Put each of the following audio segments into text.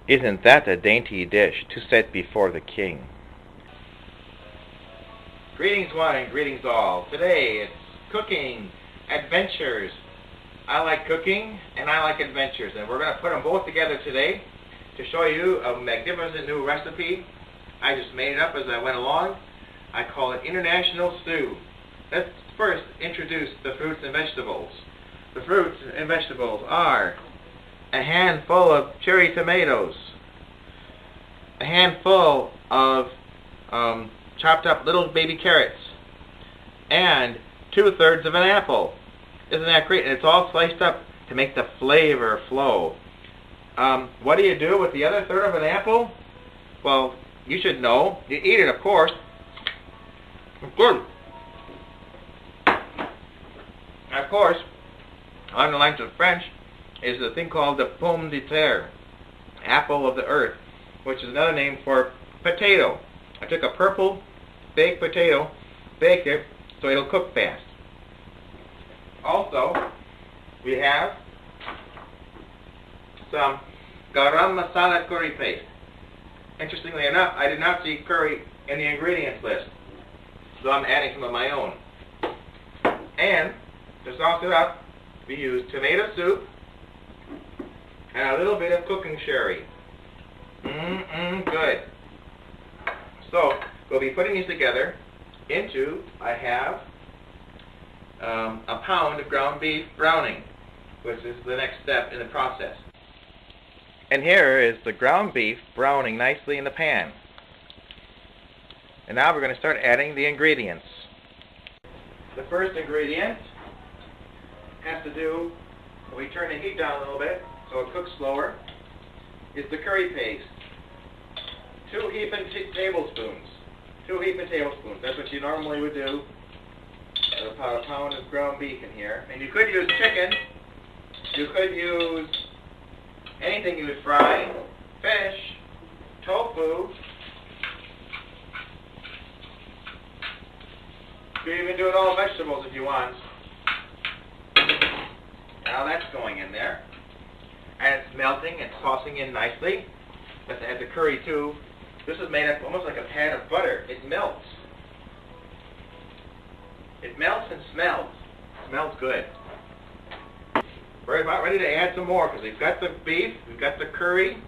Isn't that a dainty dish to set before the king? Greetings one and greetings all. Today it's cooking adventures. I like cooking and I like adventures, and we're going to put them both together today to show you a magnificent new recipe. I just made it up as I went along. I call it International Stew. Let's first introduce the fruits and vegetables. The fruits and vegetables are a handful of cherry tomatoes, a handful of chopped up little baby carrots, and 2/3 of an apple. Isn't that great? And it's all sliced up to make the flavor flow. What do you do with the other third of an apple? Well, you should know. You eat it, of course. It's good. Of course, on the lines of French, is a thing called the pomme de terre, apple of the earth, which is another name for potato. I took a purple baked potato, baked it so it'll cook fast. Also, we have some garam masala curry paste. Interestingly enough, I did not see curry in the ingredients list, so I'm adding some of my own. And to sauce it up, we use tomato soup and a little bit of cooking sherry. Good. So we'll be putting these together into, I have a pound of ground beef browning, which is the next step in the process. And here is the ground beef browning nicely in the pan. And now we're going to start adding the ingredients. The first ingredient has to do, when we turn the heat down a little bit so it cooks slower, is the curry paste. 2 heaping tablespoons. 2 heaping tablespoons. That's what you normally would do. About a pound of ground beef in here. And you could use chicken. You could use anything you would fry. Fish. Tofu. You could even do it all vegetables if you want. Now that's going in there. And it's melting and tossing in nicely. Let's add the curry too. This is made up almost like a pan of butter. It melts. It melts and smells. It smells good. We're about ready to add some more because we've got the beef, we've got the curry.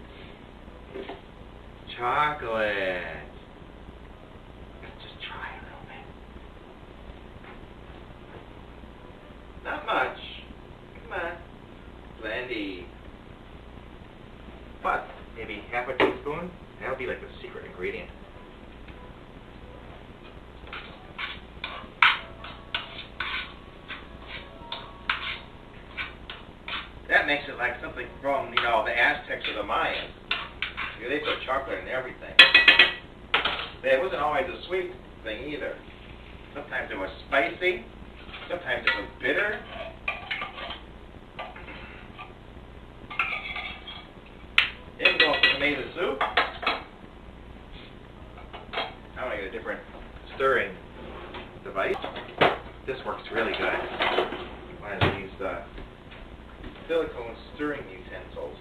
Chocolate. Let's just try a little bit. Not much. Come on. Plenty. But maybe half a teaspoon. That'll be like the secret ingredient. That makes it like something from, the Aztecs or the Mayans. They put chocolate in everything. But it wasn't always a sweet thing either. Sometimes it was spicy. Sometimes it was bitter. Then go with tomato soup. I'm going to get a different stirring device. This works really good. One of these silicone stirring utensils.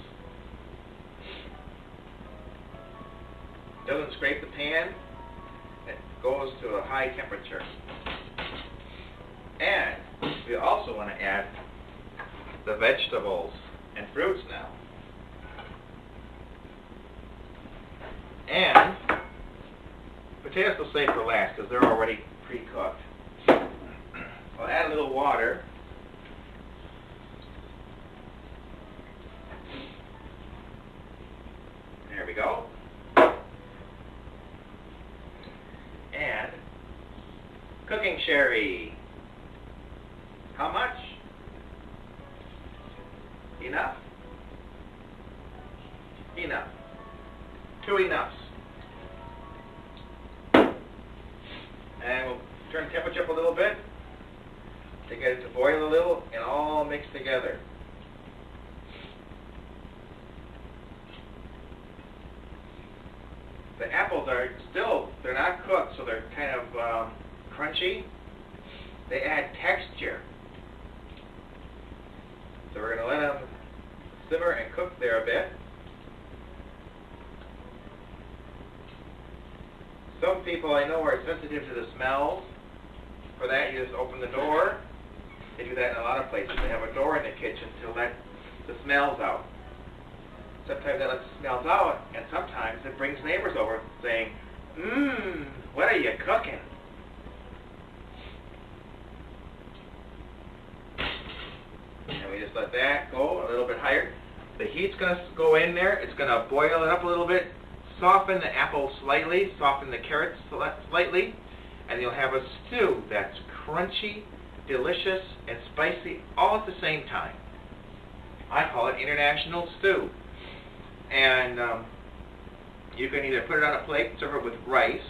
Doesn't scrape the pan. It goes to a high temperature. And we also want to add the vegetables and fruits now. And potatoes will save for last because they're already pre-cooked. I'll add a little water. There we go. And cooking sherry. How much? Enough? Enough. 2 enoughs. And we'll turn the temperature up a little bit to get it to boil a little and all mixed together. The apples are still, they're not cooked, so they're kind of crunchy. They add texture. So we're going to let them simmer and cook there a bit. Some people I know are sensitive to the smells. For that, you just open the door. They do that in a lot of places. They have a door in the kitchen to let the smells out. Sometimes that lets the smells out, and sometimes it brings neighbors over saying, what are you cooking? And we just let that go a little bit higher. The heat's going to go in there. It's going to boil it up a little bit, soften the apple slightly, soften the carrots slightly, and you'll have a stew that's crunchy, delicious, and spicy all at the same time. I call it international stew. And you can either put it on a plate, serve it with rice,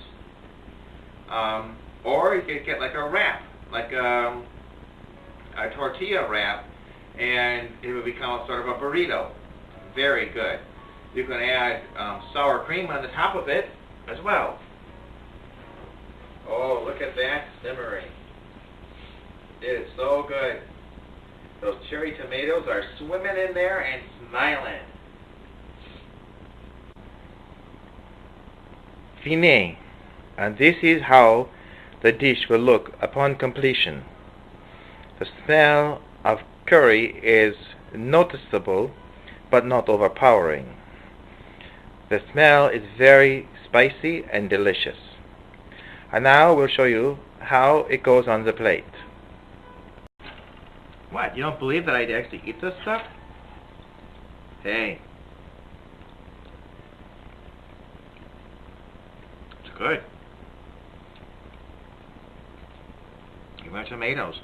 or you could get like a wrap, like a tortilla wrap, and it would become sort of a burrito. Very good. You can add sour cream on the top of it as well. Oh, look at that simmering. It is so good. Those cherry tomatoes are swimming in there and smiling. Fine. And this is how the dish will look upon completion. The smell of curry is noticeable but not overpowering. The smell is very spicy and delicious. And now we'll show you how it goes on the plate. What? You don't believe that I'd actually eat this stuff? Hey. It's good. Even the tomatoes.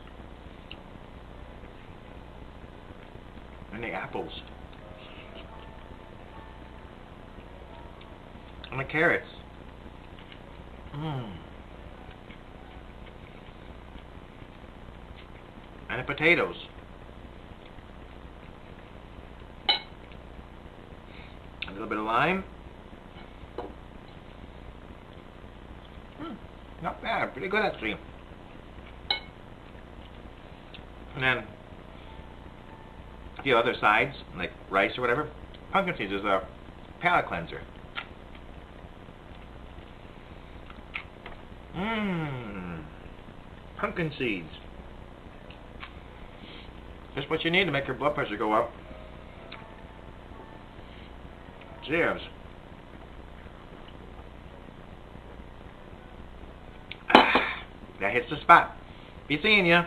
And the apples. And the carrots. And the potatoes. A little bit of lime. Not bad. Pretty good actually. And then a few other sides, like rice or whatever. Pumpkin seeds is a palate cleanser. Pumpkin seeds. Just what you need to make your blood pressure go up. Cheers. That hits the spot. Be seeing ya.